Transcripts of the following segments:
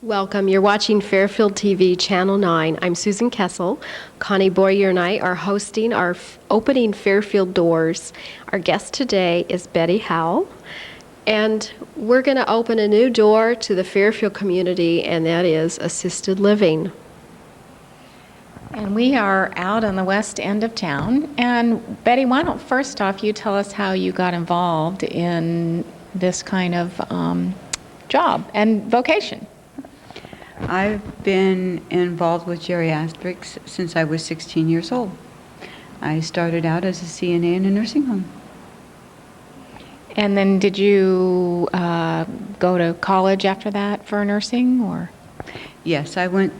Welcome. You're watching Fairfield TV, Channel 9. I'm Susan Kessel. Connie Boyer and I are hosting our opening Fairfield doors. Our guest today is Betty Howell, and we're going to open a new door to the Fairfield community, and that is assisted living. And we are out on the west end of town. And Betty, why don't first off you tell us how you got involved in this kind of job and vocation? I've been involved with geriatrics since I was 16 years old. I started out as a CNA in a nursing home. And then did you go to college after that for nursing, or? Yes, I went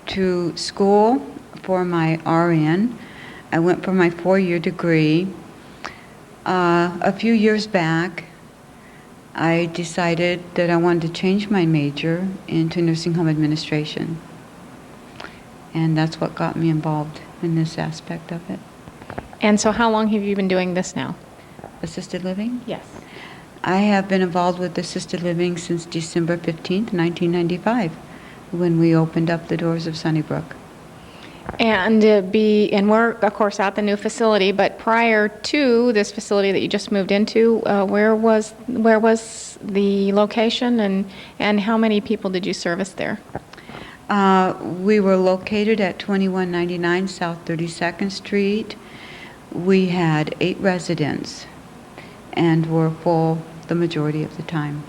to school for my RN. I went for my 4-year degree. A few years back, I decided that I wanted to change my major into nursing home administration. And that's what got me involved in this aspect of it. And so how long have you been doing this now? Assisted living? Yes. I have been involved with assisted living since December 15th, 1995, when we opened up the doors of Sunnybrook. And we're of course at the new facility, but prior to this facility that you just moved into, where was the location, and how many people did you service there? We were located at 2199 South 32nd Street. We had 8 residents and were full the majority of the time.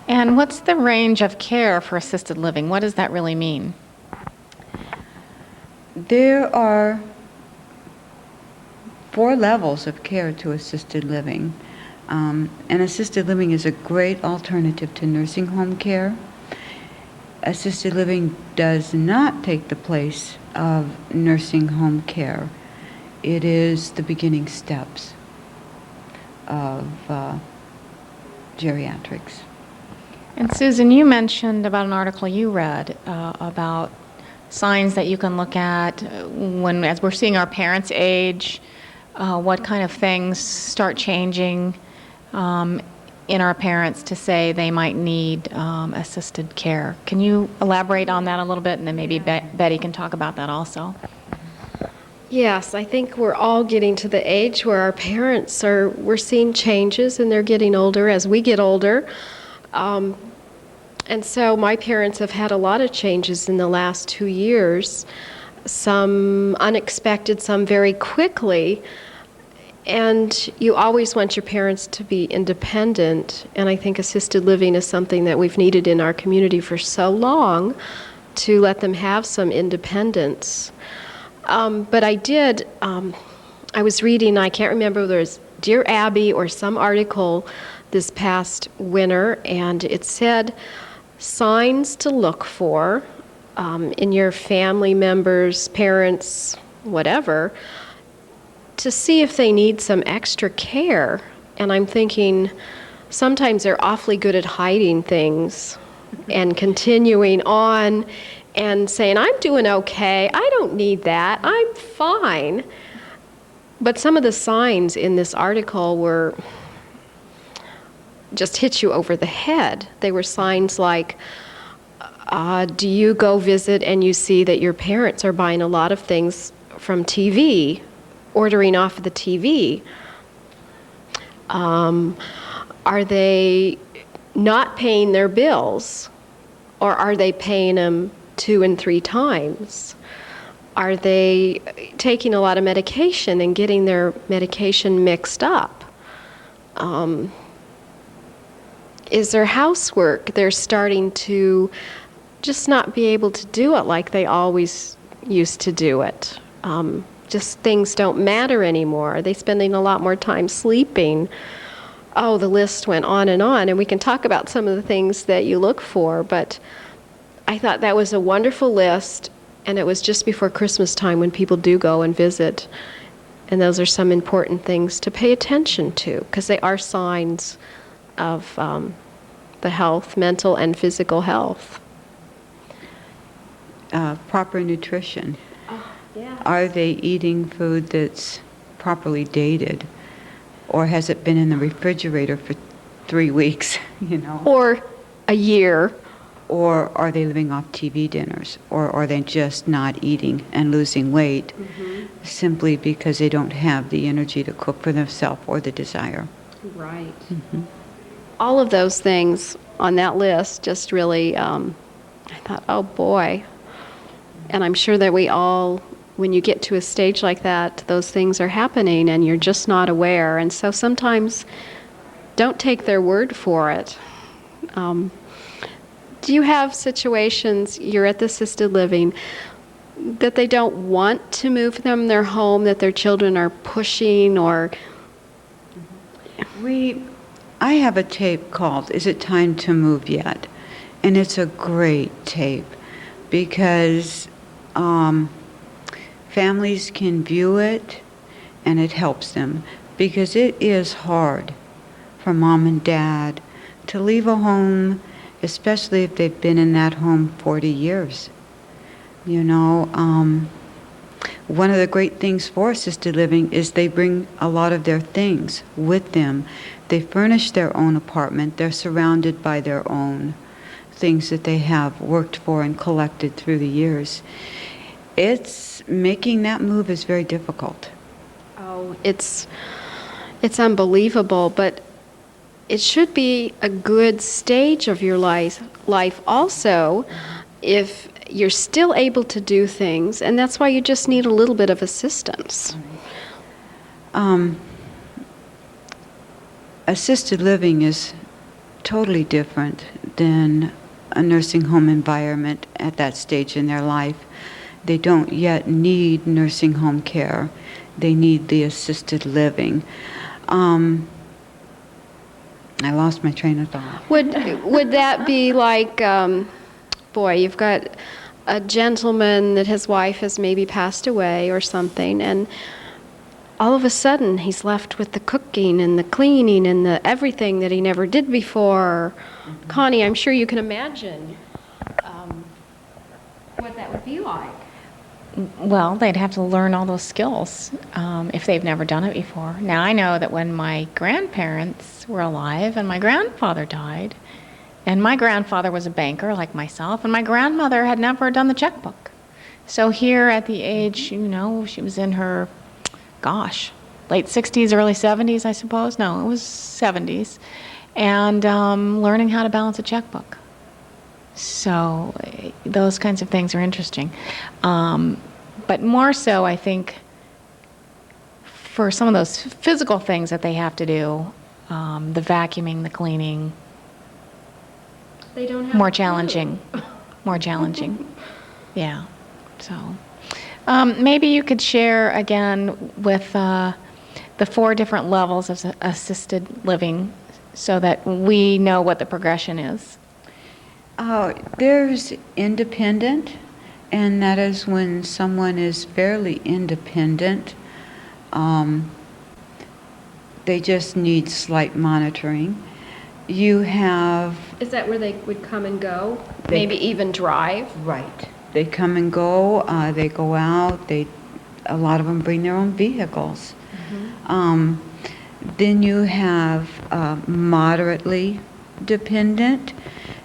And what's the range of care for assisted living? What does that really mean? There are 4 levels of care to assisted living. And assisted living is a great alternative to nursing home care. Assisted living does not take the place of nursing home care. It is the beginning steps of geriatrics. And Susan, you mentioned about an article you read about signs that you can look at as we're seeing our parents age, what kind of things start changing in our parents to say they might need assisted care. Can you elaborate on that a little bit, and then maybe Betty can talk about that also? Yes, I think we're all getting to the age where our parents we're seeing changes, and they're getting older as we get older. And so my parents have had a lot of changes in the last 2 years, some unexpected, some very quickly. And you always want your parents to be independent, and I think assisted living is something that we've needed in our community for so long, to let them have some independence. But I was reading, I can't remember whether it was Dear Abby or some article this past winter, and it said signs to look for in your family members, parents, whatever, to see if they need some extra care. And I'm thinking sometimes they're awfully good at hiding things and continuing on and saying, I'm doing okay, I don't need that, I'm fine. But some of the signs in this article were just hit you over the head. They were signs like, do you go visit and you see that your parents are buying a lot of things from TV, ordering off of the TV? Are they not paying their bills, or are they paying them 2 and 3 times? Are they taking a lot of medication and getting their medication mixed up? Is their housework, they're starting to just not be able to do it like they always used to do it? Just things don't matter anymore. Are they spending a lot more time sleeping? Oh, the list went on, and we can talk about some of the things that you look for, but I thought that was a wonderful list, and it was just before Christmas time when people do go and visit, and those are some important things to pay attention to, because they are signs of the health, mental and physical health. Proper nutrition. Yeah. Are they eating food that's properly dated, or has it been in the refrigerator for 3 weeks, Or a year. Or are they living off TV dinners? Or are they just not eating and losing weight simply because they don't have the energy to cook for themselves or the desire? Right. All of those things on that list just really, I thought, oh boy. And I'm sure that we all, when you get to a stage like that, those things are happening and you're just not aware. And so sometimes don't take their word for it. Do you have situations, you're at the assisted living, that they don't want to move from their home, that their children are pushing or... I have a tape called Is It Time to Move Yet? And it's a great tape because families can view it and it helps them, because it is hard for mom and dad to leave a home, especially if they've been in that home 40 years. You know, one of the great things for assisted living is they bring a lot of their things with them. They furnish their own apartment. They're surrounded by their own things that they have worked for and collected through the years. It's making that move is very difficult. Oh, it's unbelievable, but it should be a good stage of your life also if you're still able to do things, and that's why you just need a little bit of assistance. Assisted living is totally different than a nursing home environment at that stage in their life. They don't yet need nursing home care. They need the assisted living. I lost my train of thought. Would that be like, boy, you've got a gentleman that his wife has maybe passed away or something, and all of a sudden he's left with the cooking and the cleaning and the everything that he never did before. Connie, I'm sure you can imagine what that would be like. Well, they'd have to learn all those skills if they've never done it before. Now, I know that when my grandparents were alive and my grandfather died, and my grandfather was a banker like myself, and my grandmother had never done the checkbook. So here at the age, you know, she was in her, late 60s, early 70s, I suppose. No, it was 70s. And learning how to balance a checkbook. So those kinds of things are interesting. But more so, I think, for some of those physical things that they have to do, the vacuuming, the cleaning, They don't have more a clue. challenging. More challenging. Yeah. So maybe you could share again with the 4 different levels of assisted living so that we know what the progression is. There's independent, and that is when someone is fairly independent. They just need slight monitoring. You have... Is that where they would come and go? Maybe even drive? Right. They come and go. They go out. A lot of them bring their own vehicles. Then you have moderately dependent,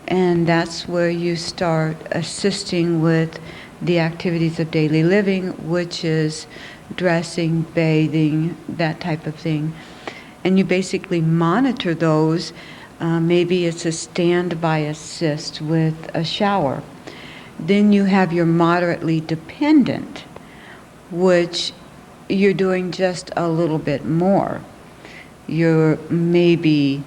and that's where you start assisting with the activities of daily living, which is dressing, bathing, that type of thing. And you basically monitor those. Maybe it's a standby assist with a shower. Then you have your moderately dependent, which you're doing just a little bit more. You're maybe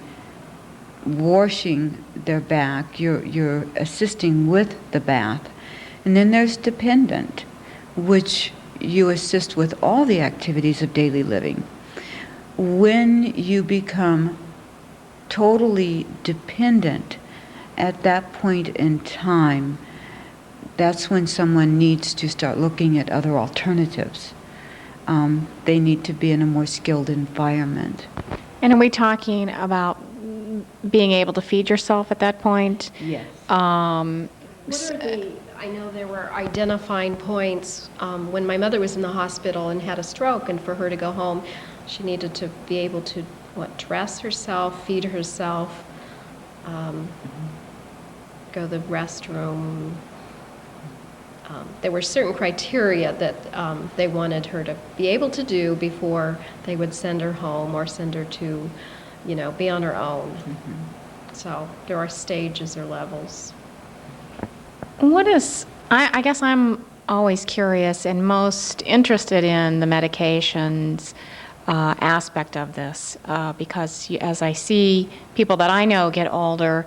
washing their back, you're assisting with the bath. And then there's dependent, which you assist with all the activities of daily living. When you become totally dependent at that point in time, that's when someone needs to start looking at other alternatives. They need to be in a more skilled environment. And are we talking about being able to feed yourself at that point? Yes. What are I know there were identifying points when my mother was in the hospital and had a stroke, and for her to go home, she needed to be able to, dress herself, feed herself, go go to the restroom. There were certain criteria that they wanted her to be able to do before they would send her home or send her to, be on her own. So there are stages or levels. I guess I'm always curious and most interested in the medications aspect of this because as I see people that I know get older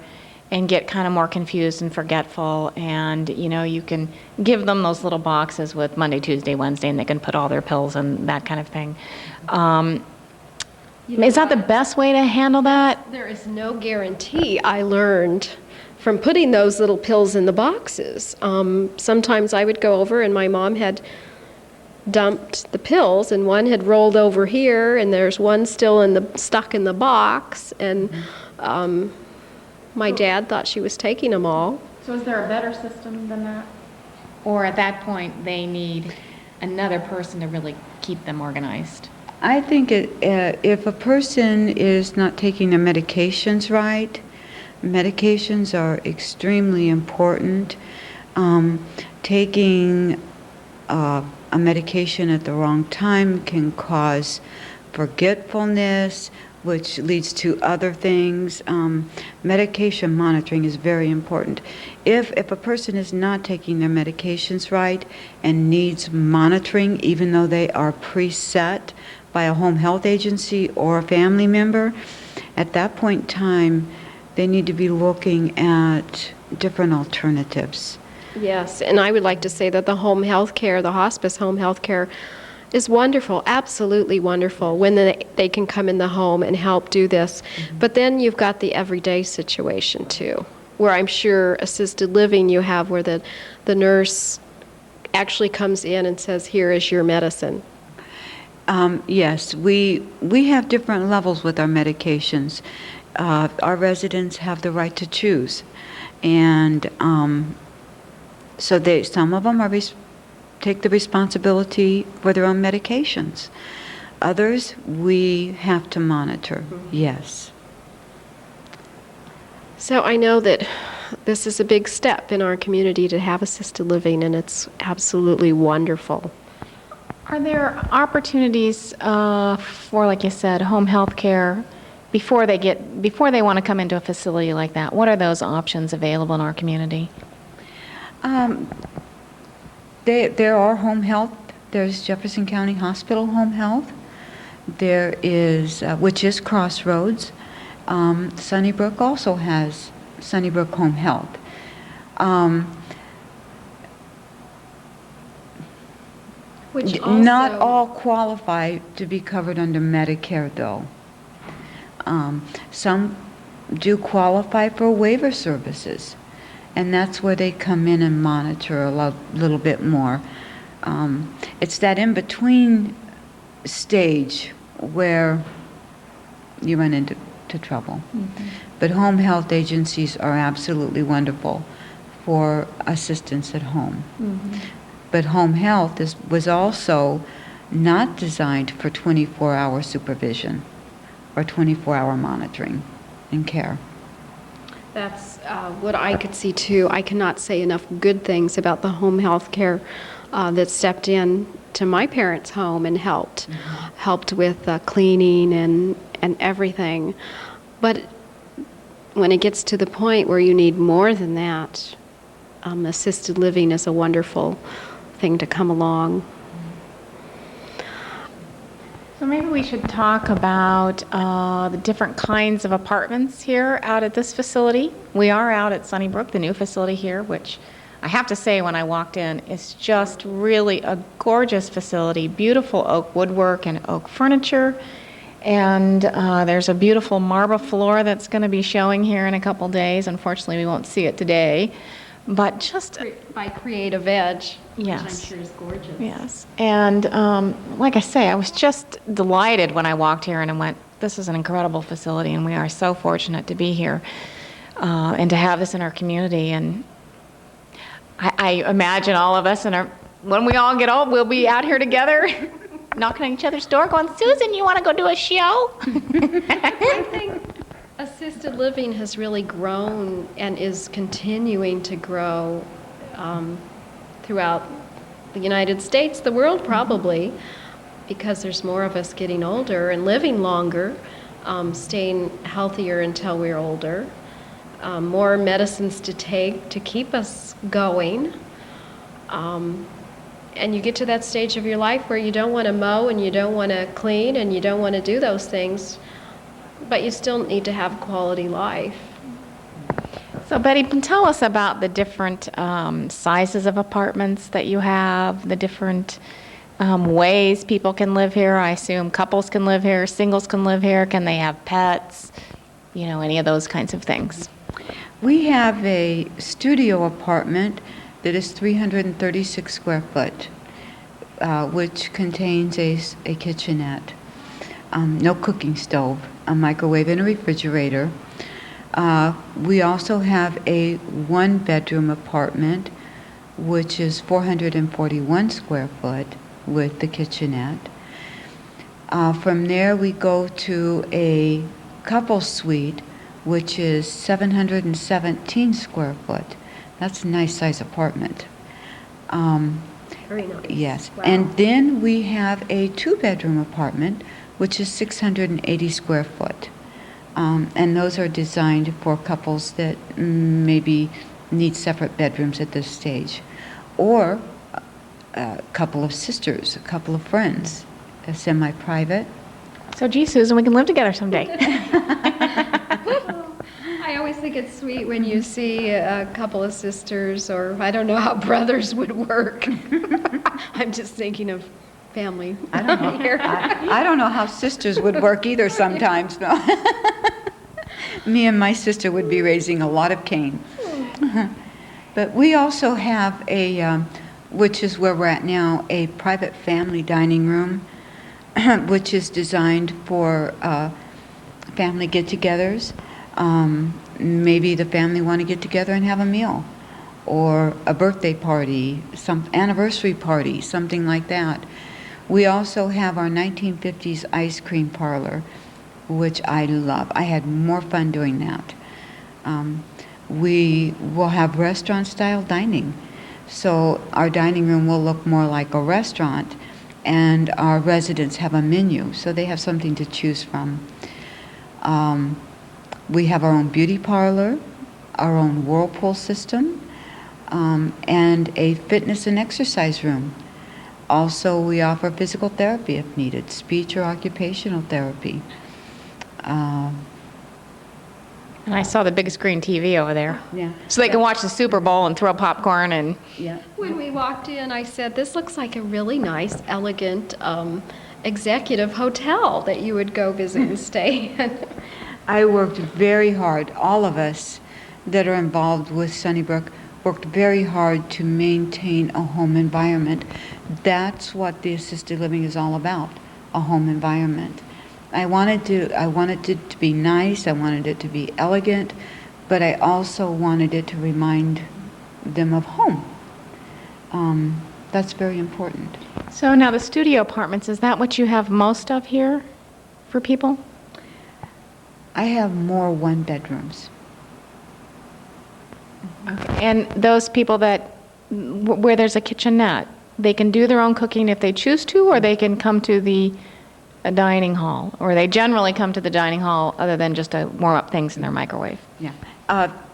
and get kind of more confused and forgetful, and you can give them those little boxes with Monday, Tuesday, Wednesday, and they can put all their pills and that kind of thing. Is that the best way to handle that? There is no guarantee, I learned from putting those little pills in the boxes. Sometimes I would go over and my mom had dumped the pills, and one had rolled over here, and there's one still stuck in the box, and my dad thought she was taking them all. So is there a better system than that? Or at that point, they need another person to really keep them organized? I think if a person is not taking their medications right, medications are extremely important. Taking a medication at the wrong time can cause forgetfulness, which leads to other things. Medication monitoring is very important. If a person is not taking their medications right and needs monitoring, even though they are preset by a home health agency or a family member, at that point in time, they need to be looking at different alternatives. Yes, and I would like to say that the home health care, the hospice home health care, is wonderful, absolutely wonderful, when they can come in the home and help do this. But then you've got the everyday situation too, where I'm sure assisted living you have where the nurse actually comes in and says, here is your medicine. Yes, we have different levels with our medications. Our residents have the right to choose, and so some of them take the responsibility for their own medications. Others, we have to monitor, yes. So I know that this is a big step in our community to have assisted living, and it's absolutely wonderful. Are there opportunities for, like you said, home health care before they want to come into a facility like that? What are those options available in our community? There are home health. There's Jefferson County Hospital Home Health. There is, which is Crossroads. Sunnybrook also has Sunnybrook Home Health. Which also, not all qualify to be covered under Medicare, though. Some do qualify for waiver services, and that's where they come in and monitor a little bit more. It's that in-between stage where you run into trouble. Mm-hmm. But home health agencies are absolutely wonderful for assistance at home. Mm-hmm. But home health was also not designed for 24-hour supervision or 24-hour monitoring and care. That's what I could see too. I cannot say enough good things about the home health care that stepped in to my parents' home and helped with cleaning and everything. But when it gets to the point where you need more than that, assisted living is a wonderful thing to come along. So maybe we should talk about the different kinds of apartments here out at this facility. We are out at Sunnybrook, the new facility here, which I have to say when I walked in, it's just really a gorgeous facility, beautiful oak woodwork and oak furniture. And there's a beautiful marble floor that's going to be showing here in a couple days. Unfortunately, we won't see it today. But just by Creative Edge, yes, which I'm sure is gorgeous. Yes, and like I say, I was just delighted when I walked here and I went, this is an incredible facility, and we are so fortunate to be here and to have this in our community. And I imagine all of us, when we all get old, we'll be out here together, knocking on each other's door, going, Susan, you want to go do a show? I think Assisted living has really grown and is continuing to grow throughout the United States, the world probably, because there's more of us getting older and living longer, staying healthier until we're older, more medicines to take to keep us going. And you get to that stage of your life where you don't want to mow and you don't want to clean and you don't want to do those things, but you still need to have quality life. So Betty, tell us about the different sizes of apartments that you have, the different ways people can live here. I assume couples can live here, singles can live here. Can they have pets? You know, any of those kinds of things. We have a studio apartment that is 336 square foot, which contains a kitchenette, no cooking stove, a microwave, and a refrigerator. We also have a one-bedroom apartment, which is 441 square foot with the kitchenette. From there, we go to a couple suite, which is 717 square foot. That's a nice size apartment. Very nice. Yes. Wow. And then we have a two-bedroom apartment, which is 680 square foot. And those are designed for couples that maybe need separate bedrooms at this stage. Or a couple of sisters, a couple of friends, a semi-private. So, gee, Susan, we can live together someday. I always think it's sweet when you see a couple of sisters, or I don't know how brothers would work. I'm just thinking of family. I don't know. here. I don't know how sisters would work either sometimes, no. Me and my sister would be raising a lot of Cain. But we also have which is where we're at now, a private family dining room, which is designed for family get-togethers. Maybe the family want to get together and have a meal, or a birthday party, some anniversary party, something like that. We also have our 1950s ice cream parlor, which I love. I had more fun doing that. We will have restaurant-style dining. So our dining room will look more like a restaurant, and our residents have a menu, so they have something to choose from. We have our own beauty parlor, our own whirlpool system, and a fitness and exercise room. Also, we offer physical therapy if needed, speech or occupational therapy. And I saw the big screen TV over there. Yeah. So they can watch the Super Bowl and throw popcorn and... Yeah. When we walked in, I said, this looks like a really nice, elegant executive hotel that you would go visit and stay in. I worked very hard. All of us that are involved with Sunnybrook worked very hard to maintain a home environment. That's what the assisted living is all about, a home environment. I wanted it to be nice, I wanted it to be elegant, but I also wanted it to remind them of home. That's very important. So now the studio apartments, is that what you have most of here for people? I have more one bedrooms. Okay. And those people that, where there's a kitchenette, they can do their own cooking if they choose to, or they can come to the dining hall, or they generally come to the dining hall other than just to warm up things in their microwave? Yeah.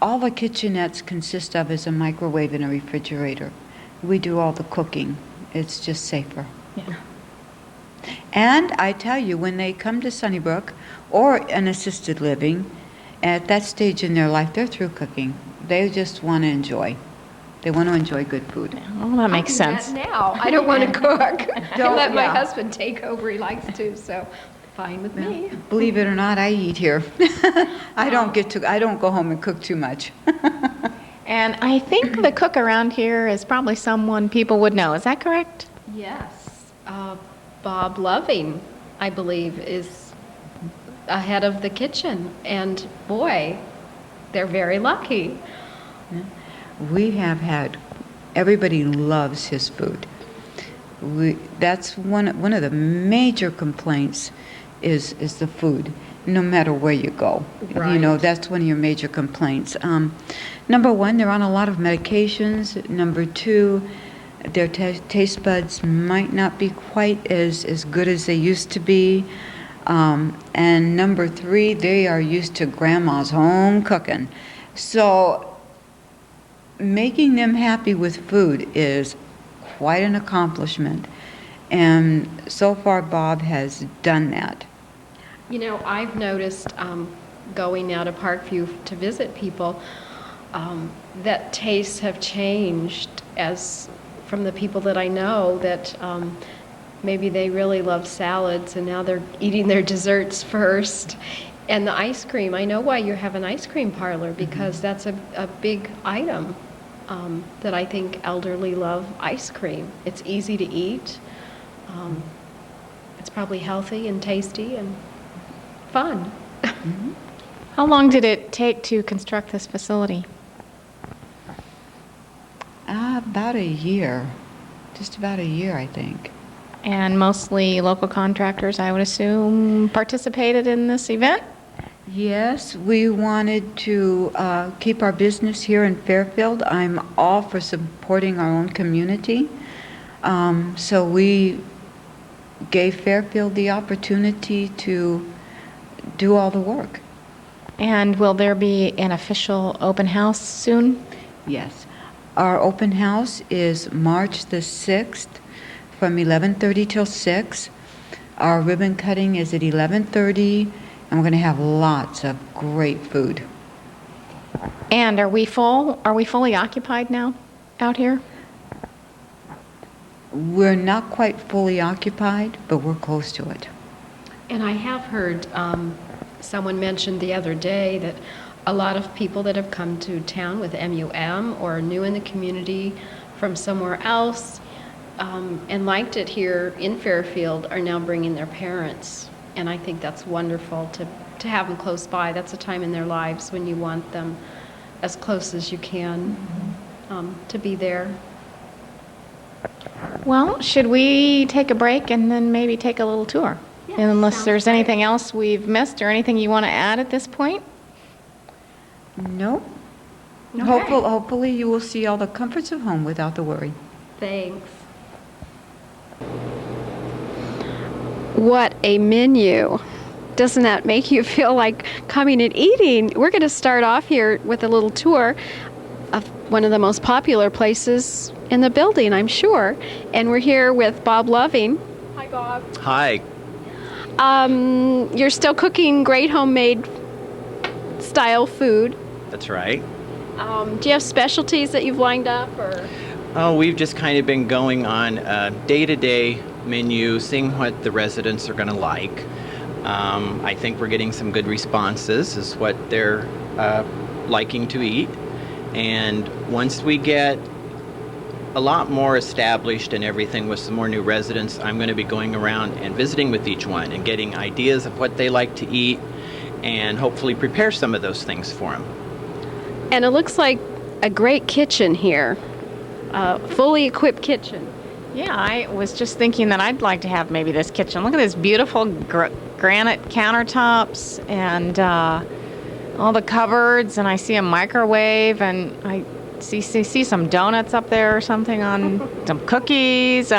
All the kitchenettes consist of is a microwave and a refrigerator. We do all the cooking. It's just safer. Yeah. And I tell you, when they come to Sunnybrook or an assisted living, at that stage in their life, they're through cooking. They just want to enjoy. They want to enjoy good food. Well, that makes sense. Now, I don't want to cook. I Don't- let my yeah. husband take over, he likes to, so fine with me. Believe it or not, I eat here. I don't go home and cook too much. And I think the cook around here is probably someone people would know. Is that correct? Yes. Bob Loving, I believe, is ahead of the kitchen, and boy, they're very lucky. We have had, everybody loves his food. That's one of the major complaints is the food. no matter where you go. You know, Right. that's one of your major complaints. Number one, they're on a lot of medications. Number two, their taste buds might not be quite as good as they used to be. And number three, they are used to grandma's home cooking. So making them happy with food is quite an accomplishment. And so far, Bob has done that. You know, I've noticed going now to Parkview to visit people that tastes have changed as from the people that I know that maybe they really love salads and now they're eating their desserts first. And the ice cream, I know why you have an ice cream parlor because that's a big item that I think elderly love ice cream. It's easy to eat. It's probably healthy and tasty and fun. How long did it take to construct this facility? About a year. Just about a year, I think. And mostly local contractors, I would assume, participated in this event? Yes, we wanted to keep our business here in Fairfield. I'm all for supporting our own community. So we gave Fairfield the opportunity to do all the work. And will there be an official open house soon? Yes. Our open house is March the 6th from 11:30 till 6. Our ribbon cutting is at 11:30, and we're going to have lots of great food. And are we full? Are we fully occupied now out here? We're not quite fully occupied, but we're close to it. And I have heard someone mentioned the other day that a lot of people that have come to town with MUM or are new in the community from somewhere else and liked it here in Fairfield are now bringing their parents. And I think that's wonderful to have them close by. That's a time in their lives when you want them as close as you can to be there. Well, should we take a break and then maybe take a little tour? Yes, Unless sounds there's great. anything else we've missed or anything you want to add at this point? Nope. Okay. Hopefully you will see all the comforts of home without the worry. Thanks. What a menu. Doesn't that make you feel like coming and eating? We're going to start off here with a little tour of one of the most popular places in the building, I'm sure. And we're here with Bob Loving. Hi, Bob. Hi. You're still cooking great homemade style food. That's right. Do you have specialties that you've lined up, or? Oh, we've just kind of been going on a day-to-day menu, seeing what the residents are going to like. I think we're getting some good responses, is what they're liking to eat. And once we get a lot more established and everything with some more new residents, I'm going to be going around and visiting with each one and getting ideas of what they like to eat and hopefully prepare some of those things for them. And it looks like a great kitchen here, fully equipped kitchen. Yeah, I was just thinking that I'd like to have maybe this kitchen. Look at this beautiful granite countertops and all the cupboards, and I see a microwave, and I see some donuts up there or something on some cookies.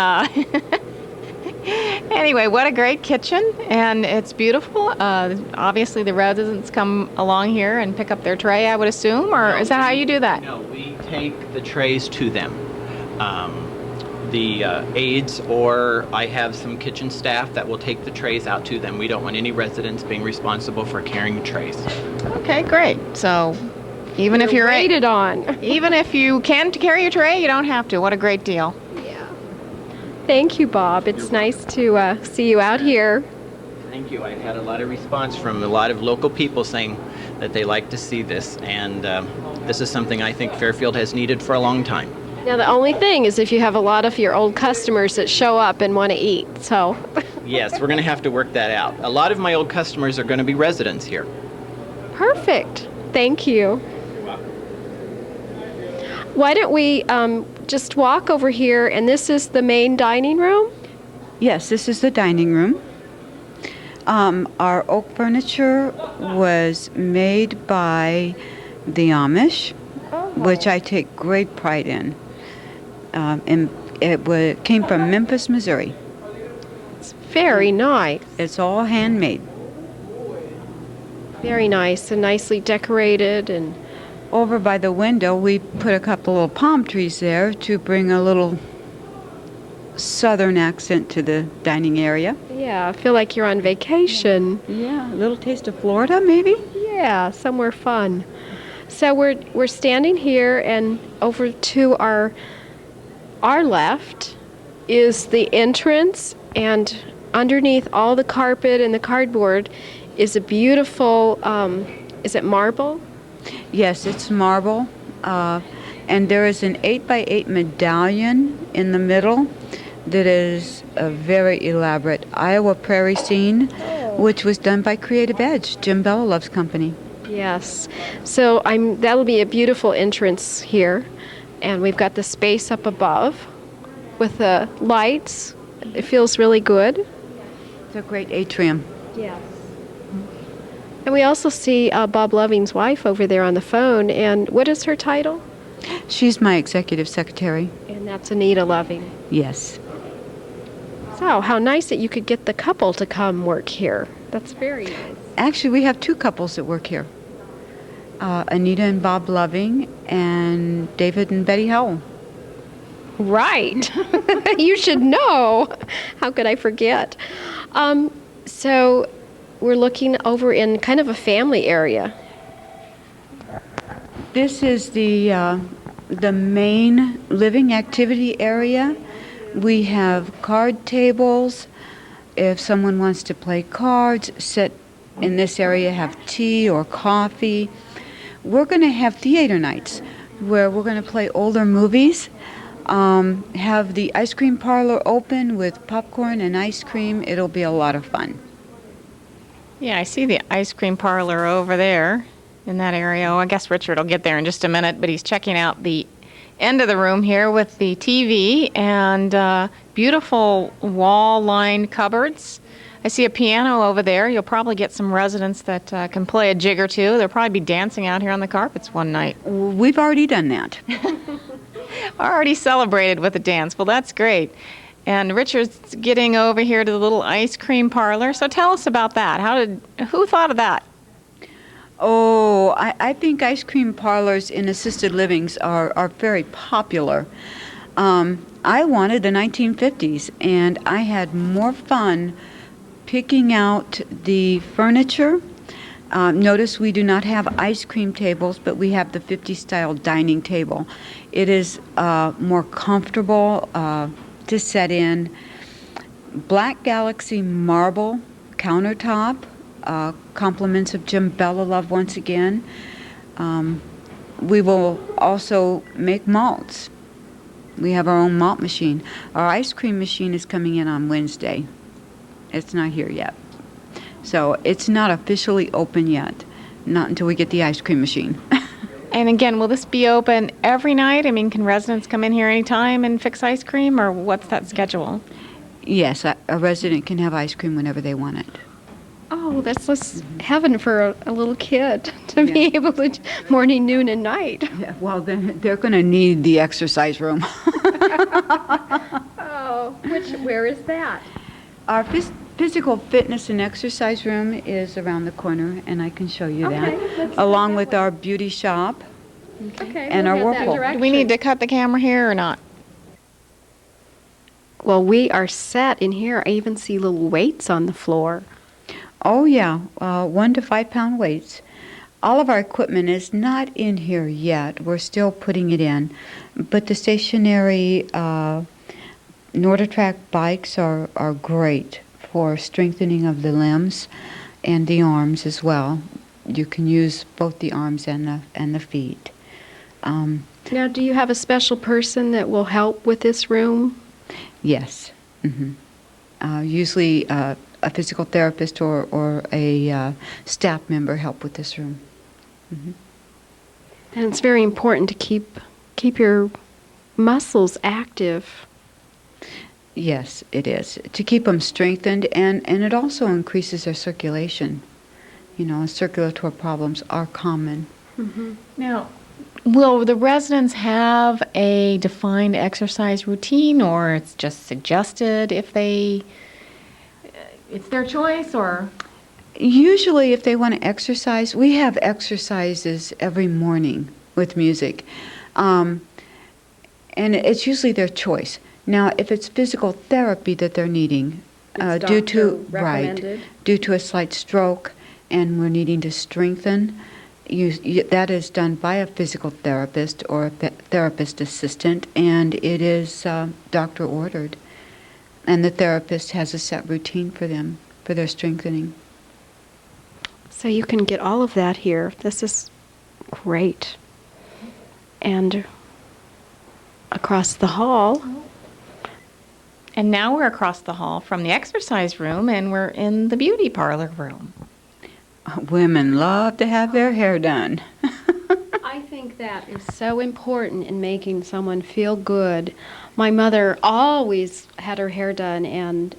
Anyway, what a great kitchen, and it's beautiful. Obviously, the residents come along here and pick up their tray, I would assume, or is that how you do that? No, we take the trays to them. The aides, or I have some kitchen staff that will take the trays out to them. We don't want any residents being responsible for carrying trays. Okay, great. So even if you're rated on. even if you can carry your tray, you don't have to. What a great deal. Thank you, Bob. It's nice to see you out here. Thank you. I've had a lot of response from a lot of local people saying that they like to see this, and this is something I think Fairfield has needed for a long time. Now, the only thing is if you have a lot of your old customers that show up and want to eat, so. Yes, we're going to have to work that out. A lot of my old customers are going to be residents here. Perfect. Thank you. Why don't we just walk over here, and this is the main dining room? Yes, this is the dining room. Our oak furniture was made by the Amish, which I take great pride in. And came from Memphis, Missouri. Very nice. It's all handmade. Very nice and nicely decorated. And Over by the window, we put a couple of palm trees there to bring a little southern accent to the dining area. yeah, I feel like you're on vacation. Yeah, a little taste of Florida, maybe? Yeah, somewhere fun. So we're standing here, and over to our left is the entrance, and underneath all the carpet and the cardboard is a beautiful, is it marble? Yes, it's marble. And there is an 8x8 medallion in the middle that is a very elaborate Iowa prairie scene, which was done by Creative Edge, Jim Belolov's company. Yes. So that'll be a beautiful entrance here, and we've got the space up above with the lights. It feels really good. It's a great atrium. Yes. And we also see Bob Loving's wife over there on the phone, and what is her title? She's my executive secretary. And that's Anita Loving. Yes. So, how nice that you could get the couple to come work here. That's very nice. Actually, we have two couples that work here. Anita and Bob Loving, and David and Betty Howell. Right. You should know. How could I forget? So, we're looking over in kind of a family area. This is the main living activity area. We have card tables. If someone wants to play cards, sit in this area, have tea or coffee. We're going to have theater nights where we're going to play older movies, have the ice cream parlor open with popcorn and ice cream. It'll be a lot of fun. Yeah, I see the ice cream parlor over there in that area. Oh, I guess Richard will get there in just a minute, but he's checking out the end of the room here with the TV and beautiful wall-lined cupboards. I see a piano over there. You'll probably get some residents that can play a jig or two. They'll probably be dancing out here on the carpets one night. We've already done that. Already celebrated with a dance. Well, that's great. And Richard's getting over here to the little ice cream parlor. So tell us about that. Who thought of that? Oh, I think ice cream parlors in assisted livings are very popular. I wanted the 1950s, and I had more fun picking out the furniture. Notice we do not have ice cream tables, but we have the 50s style dining table. It is more comfortable to set in. Black Galaxy marble countertop, compliments of Jim Belolove once again. We will also make malts. We have our own malt machine. Our ice cream machine is coming in on Wednesday. It's not here yet. So it's not officially open yet, not until we get the ice cream machine. And again, will this be open every night? I mean, can residents come in here anytime and fix ice cream, or what's that schedule? Yes, a resident can have ice cream whenever they want it. Oh, that's just heaven for a little kid to be able to morning, noon, and night. Yeah, well, then they're going to need the exercise room. Oh, where is that? Our physical fitness and exercise room is around the corner, and I can show you that, along with our beauty shop. Okay. And our whirlpool. Do we need to cut the camera here or not? Well, we are set in here. I even see little weights on the floor. Oh, yeah, 1 to 5 pound weights. All of our equipment is not in here yet. We're still putting it in. But the stationary Norditrack bikes are great for strengthening of the limbs and the arms as well. You can use both the arms and the feet. Now, do you have a special person that will help with this room? Yes. Usually a physical therapist or a staff member help with this room. And it's very important to keep your muscles active. Yes, it is. To keep them strengthened, and it also increases their circulation. You know, circulatory problems are common. Now, will the residents have a defined exercise routine, or it's just suggested if they, it's their choice, or? Usually, if they want to exercise, we have exercises every morning with music. And it's usually their choice. Now, if it's physical therapy that they're needing, It's due doctor to recommended? due to a slight stroke, and we're needing to strengthen, that is done by a physical therapist or a therapist assistant, and it is doctor ordered. And the therapist has a set routine for them for their strengthening. So you can get all of that here. This is great. And across the hall, And now we're across the hall from the exercise room, and we're in the beauty parlor room. Women love to have their hair done. I think that is so important in making someone feel good. My mother always had her hair done, and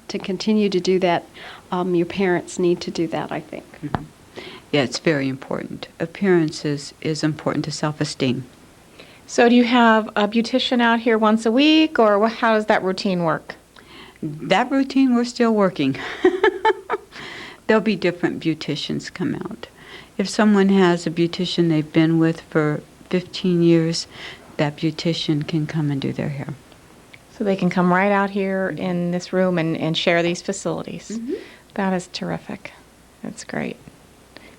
to continue to do that, your parents need to do that, I think. Yeah, it's very important. Appearance is important to self-esteem. So do you have a beautician out here once a week, or how does that routine work? That routine, we're still working. There'll be different beauticians come out. If someone has a beautician they've been with for 15 years, that beautician can come and do their hair. So they can come right out here in this room and share these facilities. That is terrific. That's great.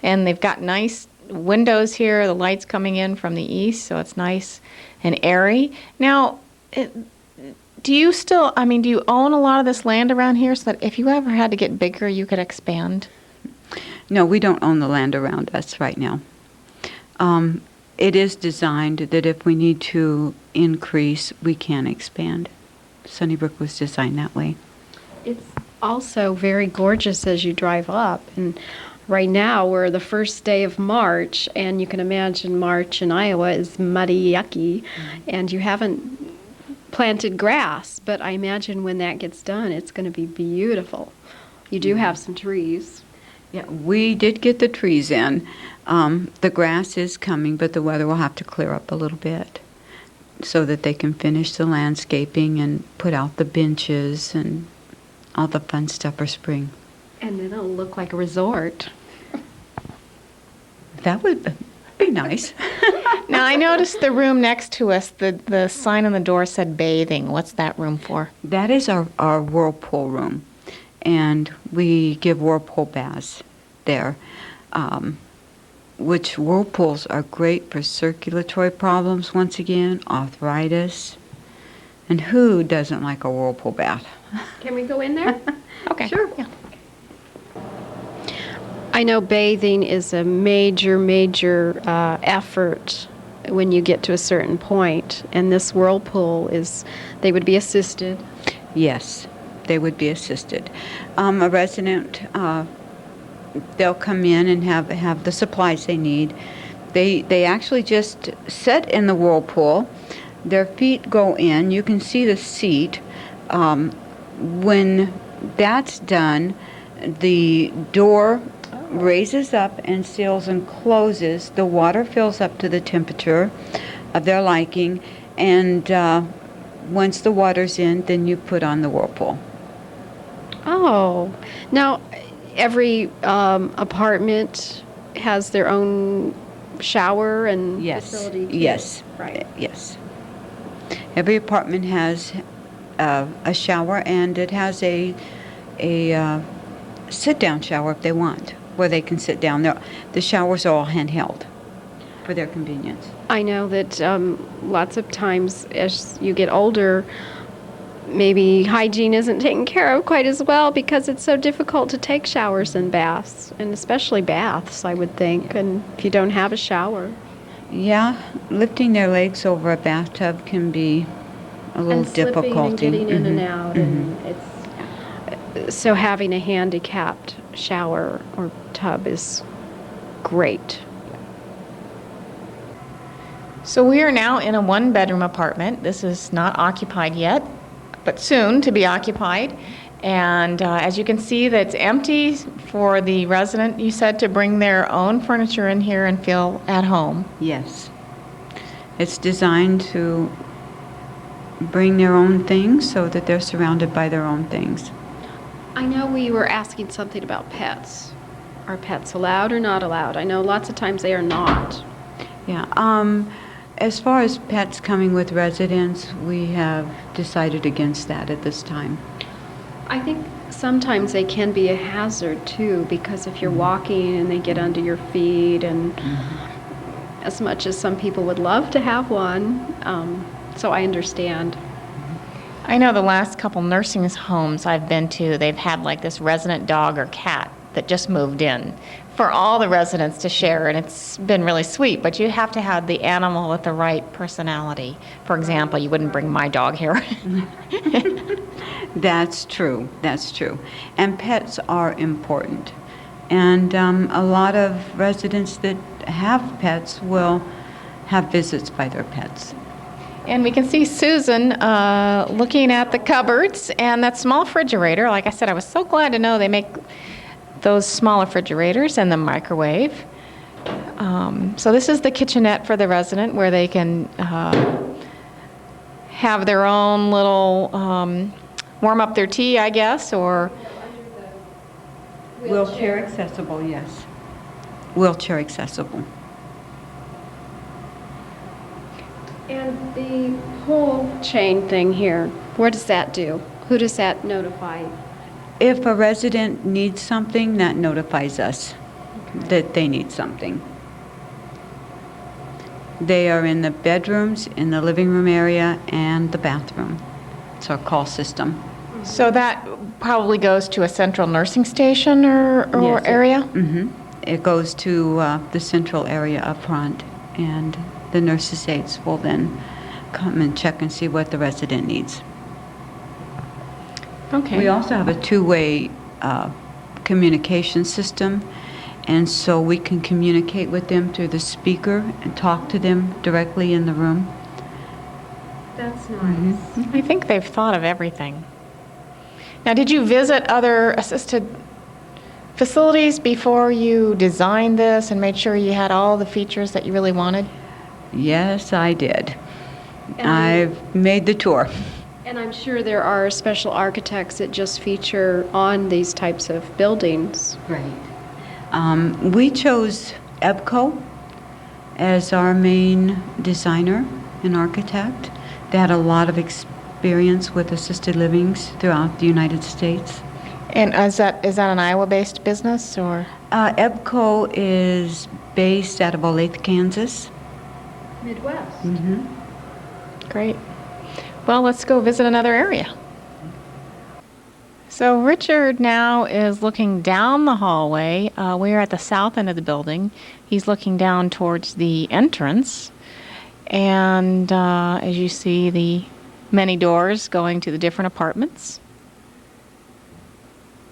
And they've got nice windows here, the light's coming in from the east, so it's nice and airy. Now, do you own a lot of this land around here so that if you ever had to get bigger, you could expand? No, we don't own the land around us right now. It is designed that if we need to increase, we can expand. Sunnybrook was designed that way. It's also very gorgeous as you drive up. And right now, we're the first day of March, and you can imagine March in Iowa is muddy, yucky, and you haven't planted grass. But I imagine when that gets done, it's going to be beautiful. You do have some trees. Yeah, we did get the trees in. The grass is coming, but the weather will have to clear up a little bit so that they can finish the landscaping and put out the benches and all the fun stuff for spring. And then it'll look like a resort. That would be nice. Now, I noticed the room next to us, the sign on the door said bathing. What's that room for? That is our whirlpool room, and we give whirlpool baths there, which whirlpools are great for circulatory problems, once again, arthritis. And who doesn't like a whirlpool bath? Can we go in there? Okay. Sure. Yeah. I know bathing is a major effort when you get to a certain point, and this whirlpool they would be assisted. Yes, they would be assisted. A resident, they'll come in and have the supplies they need. They actually just sit in the whirlpool. Their feet go in. You can see the seat. When that's done, the door raises up and seals and closes. The water fills up to the temperature of their liking, and once the water's in, then you put on the whirlpool. Oh, now every apartment has their own shower and facility too. Yes, Right. yes. Every apartment has a shower, and it has a sit-down shower if they want, where they can sit down. The showers are all handheld for their convenience. I know that lots of times as you get older, maybe hygiene isn't taken care of quite as well because it's so difficult to take showers and baths, and especially baths, I would think, and if you don't have a shower. Yeah, lifting their legs over a bathtub can be a little and difficult. slipping and getting in and out, and so having a handicapped shower or tub is great. So we are now in a one-bedroom apartment. This is not occupied yet. but soon to be occupied. And as you can see, that's empty for the resident, you said, to bring their own furniture in here and feel at home. Yes. It's designed to bring their own things so that they're surrounded by their own things. I know we were asking something about pets. Are pets allowed or not allowed? I know lots of times they are not. Yeah. As far as pets coming with residents, we have decided against that at this time. I think sometimes they can be a hazard too, because if you're walking and they get under your feet, and as much as some people would love to have one, so I understand. I know the last couple nursing homes I've been to, they've had like this resident dog or cat that just moved in for all the residents to share, and it's been really sweet, but you have to have the animal with the right personality. For example, you wouldn't bring my dog here. That's true. That's true. And pets are important. And a lot of residents that have pets will have visits by their pets. And we can see Susan looking at the cupboards and that small refrigerator. Like I said, I was so glad to know they make those small refrigerators and the microwave. So this is the kitchenette for the resident, where they can have their own little, warm up their tea, I guess, or... Wheelchair accessible, yes. Wheelchair accessible. And the whole chain thing here, what does that do? Who does that notify? If a resident needs something, that notifies us that they need something. They are in the bedrooms, in the living room area, and the bathroom. It's our call system. So that probably goes to a central nursing station or Yes, area? It goes to the central area up front, and the nurses' aides will then come and check and see what the resident needs. Okay. We also have a two-way communication system, and so we can communicate with them through the speaker and talk to them directly in the room. That's nice. I think they've thought of everything. Now, did you visit other assisted facilities before you designed this and made sure you had all the features that you really wanted? Yes, I did. And I've made the tour. And I'm sure there are special architects that just feature on these types of buildings. Right. We chose EBCO as our main designer and architect. They had a lot of experience with assisted livings throughout the United States. And is that an Iowa-based business, or? EBCO is based out of Olathe, Kansas. Midwest. Great. Well, let's go visit another area. So Richard now is looking down the hallway. We are at the south end of the building. He's looking down towards the entrance. And as you see, the many doors going to the different apartments.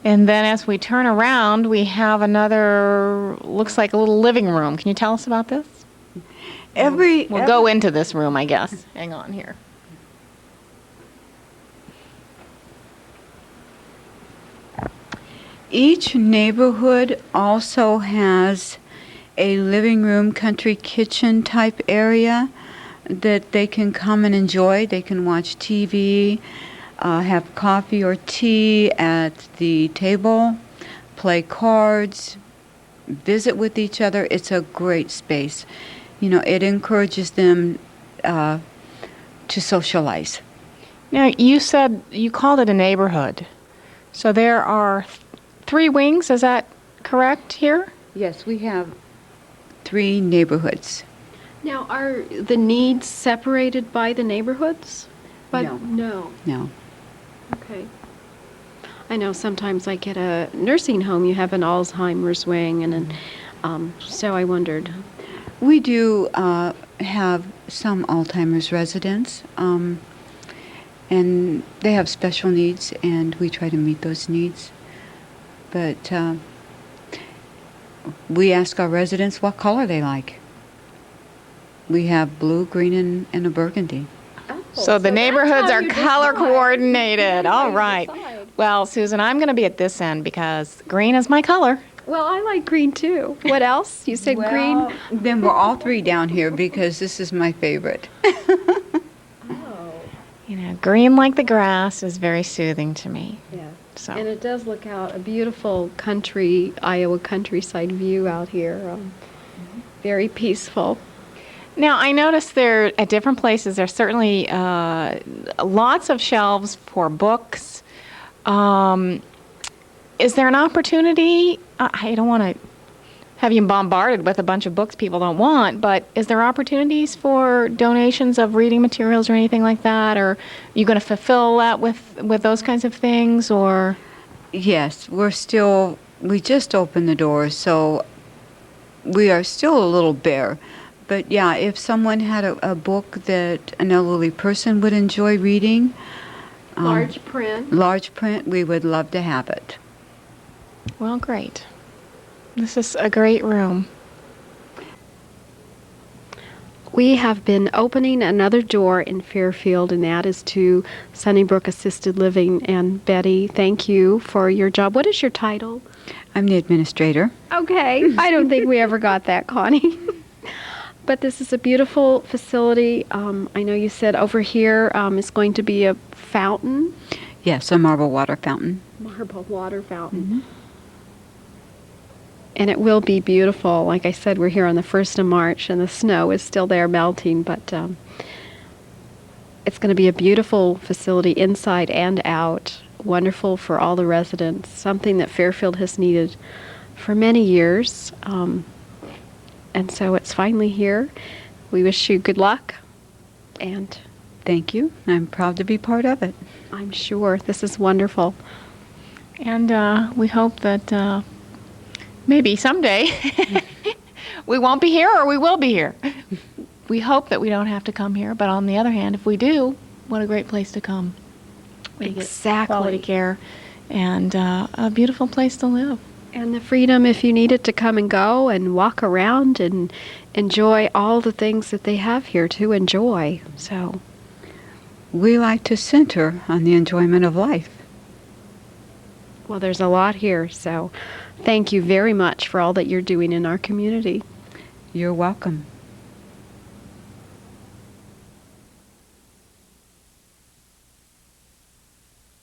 And then as we turn around, we have another, looks like a little living room. Can you tell us about this? We'll go into this room, I guess. Hang on here. Each neighborhood also has a living room, country kitchen type area that they can come and enjoy. They can watch TV, have coffee or tea at the table, play cards, visit with each other. It's a great space. You know, it encourages them to socialize. Now, you said you called it a neighborhood. So there are 3 wings, is that correct here? Yes, we have 3 neighborhoods. Now, are the needs separated by the neighborhoods? No. No. No. Okay. I know sometimes like at a nursing home, you have an Alzheimer's wing, and so I wondered. We do have some Alzheimer's residents, and they have special needs, and we try to meet those needs. But we ask our residents what color they like. We have blue, green, and a burgundy. Oh, So the that's neighborhoods how are you color decide. coordinated. That's how All you right. decide. Well, Susan, I'm going to be at this end because green is my color. Well, I like green too. What else? You said green? Well, then we're all three down here because this is my favorite. You know, green like the grass is very soothing to me. Yeah. So. And it does look out a beautiful country, Iowa countryside view out here. Very peaceful. Now, I noticed there at different places, there's certainly lots of shelves for books. Is there an opportunity? I don't want to have you bombarded with a bunch of books people don't want, but is there opportunities for donations of reading materials or anything like that? Or are you going to fulfill that with those kinds of things? Or Yes, we just opened the doors, so we are still a little bare. But yeah, if someone had a book that an elderly person would enjoy reading, Large print. large print, we would love to have it. well, great. This is a great room. We have been opening another door in Fairfield, and that is to Sunnybrook Assisted Living. And Betty, thank you for your job. What is your title? I'm the administrator. Okay. I don't think we ever got that, Connie. But this is a beautiful facility. I know you said over here is going to be a fountain, Yes, a marble water fountain. marble water fountain. And it will be beautiful. Like I said, we're here on the 1st of March, and the snow is still there melting, but it's going to be a beautiful facility inside and out. Wonderful for all the residents. Something that Fairfield has needed for many years. And so it's finally here. We wish you good luck, and Thank you. I'm proud to be part of it. I'm sure this is wonderful. And we hope that maybe someday we won't be here or we will be here. We hope that we don't have to come here, but on the other hand, if we do, what a great place to come. We get Exactly. quality care and a beautiful place to live. And the freedom, if you needed to come and go and walk around and enjoy all the things that they have here to enjoy. So, We like to center on the enjoyment of life. well, there's a lot here. So, thank you very much for all that you're doing in our community. You're welcome.